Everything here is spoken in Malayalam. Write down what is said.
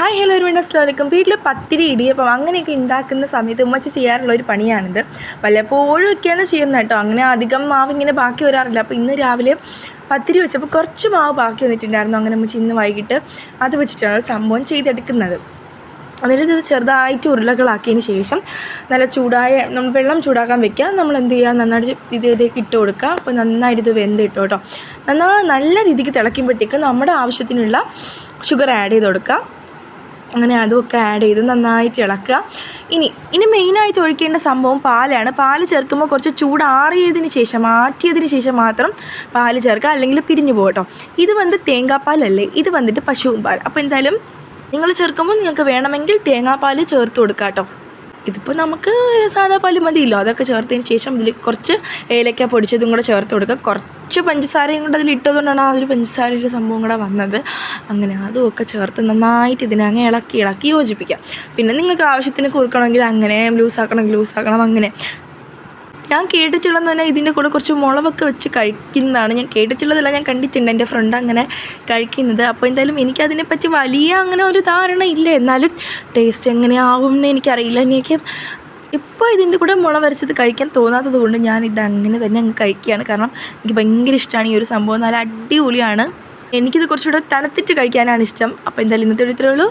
ഹായ് ഹലോ ഒരു അസ്സലാമലൈക്കും. വീട്ടിൽ പത്തിരി ഇടിയപ്പം അങ്ങനെയൊക്കെ ഉണ്ടാക്കുന്ന സമയത്ത് ഉമ്മച്ചി ചെയ്യാറുള്ള ഒരു പണിയാണിത്. വല്ലപ്പോഴും ഒക്കെയാണ് ചെയ്യുന്നത് കേട്ടോ. അങ്ങനെ അധികം മാവ് ഇങ്ങനെ ബാക്കി വരാറില്ല. അപ്പോൾ ഇന്ന് രാവിലെ പത്തിരി വെച്ചപ്പോൾ കുറച്ച് മാവ് ബാക്കി വന്നിട്ടുണ്ടായിരുന്നു. അങ്ങനെ ഉമ്മച്ചി ഇന്ന് വൈകിട്ട് അത് വെച്ചിട്ടാണ് സംഭവം ചെയ്തെടുക്കുന്നത്. എന്നിട്ട് ഇത് ചെറുതായിട്ട് ഉരുളകളാക്കിയതിന് ശേഷം നല്ല ചൂടായ നമ്മൾ വെള്ളം ചൂടാക്കാൻ വെക്കുക. നമ്മൾ എന്ത് ചെയ്യുക, നന്നായിട്ട് ഇതിലേക്ക് ഇട്ട് കൊടുക്കുക. അപ്പോൾ നന്നായിട്ട് ഇത് വെന്ത് ഇട്ടു കേട്ടോ. നല്ല രീതിക്ക് തിളയ്ക്കുമ്പോഴത്തേക്ക് നമ്മുടെ ആവശ്യത്തിനുള്ള ഷുഗർ ആഡ് ചെയ്ത് കൊടുക്കുക. അങ്ങനെ അതുമൊക്കെ ആഡ് ചെയ്ത് നന്നായിട്ട് ഇളക്കുക. ഇനി മെയിനായിട്ട് ഒഴിക്കേണ്ട സംഭവം പാലാണ്. പാല് ചേർക്കുമ്പോൾ കുറച്ച് ചൂടാറിയതിന് ശേഷം ആറ്റിയതിന് ശേഷം മാത്രം പാല് ചേർക്കുക, അല്ലെങ്കിൽ പിരിഞ്ഞു പോകും കേട്ടോ. ഇത് തേങ്ങാപ്പാലല്ലേ, ഇത് പശുവും പാൽ. അപ്പോൾ എന്തായാലും നിങ്ങൾ ചേർക്കുമ്പോൾ നിങ്ങൾക്ക് വേണമെങ്കിൽ തേങ്ങാപ്പാൽ ചേർത്ത് കൊടുക്കുക കേട്ടോ. ഇതിപ്പോൾ നമുക്ക് സാധാ പാൽ മതിയല്ലോ. അതൊക്കെ ചേർത്തതിന് ശേഷം ഇതിൽ കുറച്ച് ഏലക്ക പൊടിച്ചതും കൂടെ ചേർത്ത് കൊടുക്കുക. കുറച്ച് പഞ്ചസാരയും കൂടെ അതിൽ ഇട്ടതുകൊണ്ടാണ് അതിൽ പഞ്ചസാരയുടെ സംഭവം കൂടെ വന്നത്. അങ്ങനെ അതുമൊക്കെ ചേർത്ത് നന്നായിട്ട് ഇതിനങ്ങ് ഇളക്കി യോജിപ്പിക്കുക. പിന്നെ നിങ്ങൾക്ക് ആവശ്യത്തിന് കുറുക്കണമെങ്കിൽ അങ്ങനെ, ലൂസാക്കണമെങ്കിൽ ലൂസാക്കണം. അങ്ങനെ ഞാൻ കേട്ടിട്ടുള്ളതെന്ന് പറഞ്ഞാൽ ഇതിൻ്റെ കൂടെ കുറച്ച് മുളകൊക്കെ വെച്ച് കഴിക്കുന്നതാണ്. ഞാൻ കേട്ടിട്ടുള്ളതല്ല, ഞാൻ കണ്ടിട്ടുണ്ട് എൻ്റെ ഫ്രണ്ട് അങ്ങനെ കഴിക്കുന്നത്. അപ്പോൾ എന്തായാലും എനിക്കതിനെപ്പറ്റി വലിയ അങ്ങനെ ഒരു ധാരണ ഇല്ല. എന്നാലും ടേസ്റ്റ് എങ്ങനെയാവും എന്ന് എനിക്കറിയില്ല. എനിക്ക് ഇപ്പോൾ ഇതിൻ്റെ കൂടെ മുളക് വരച്ചത് കഴിക്കാൻ തോന്നാത്തത് കൊണ്ട് ഞാൻ ഇതങ്ങനെ തന്നെ അങ്ങ് കഴിക്കുകയാണ്. കാരണം എനിക്ക് ഭയങ്കര ഇഷ്ടമാണ് ഈ ഒരു സംഭവം. നല്ല അടിപൊളിയാണ്. എനിക്കിത് കുറച്ചുകൂടെ തണുത്തിട്ട് കഴിക്കാനാണ് ഇഷ്ടം. അപ്പോൾ എന്തായാലും ഇന്നത്തെ ഇത്രയേ ഉള്ളൂ.